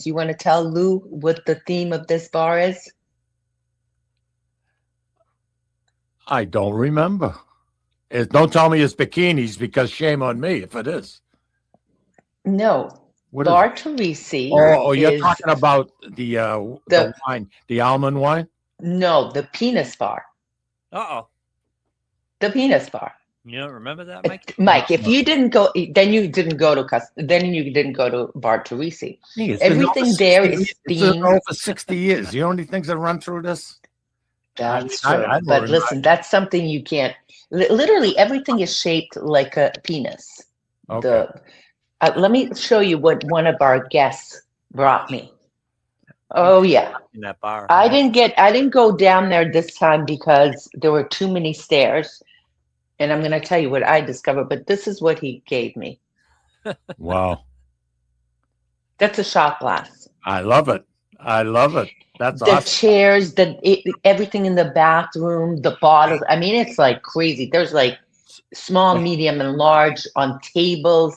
You want to tell Lou what the theme of this bar is? I don't remember. Don't tell me it's bikinis because shame on me if it is. No. What is Bar it? Teresi Oh, you're is talking about the wine, the almond wine? no, the penis bar. Uh-oh. The penis bar. You don't remember that, Mike? Mike, if you didn't go, then you didn't go to Bar Teresi. Hey, it's Everything there is It's been themed. over 60 years. You know how many things that run through this? That's I true. don't But remember. listen, that's something you can't. Literally, everything is shaped like a penis. Okay. Let me show you what one of our guests brought me. Oh yeah. In that bar. I didn't go down there this time because there were too many stairs. And I'm going to tell you what I discovered, but this is what he gave me. Wow. That's a shot glass. I love it. I love it. That's The awesome. chairs, everything in the bathroom, the bottles. I mean, it's like crazy. There's like small, medium, and large on tables.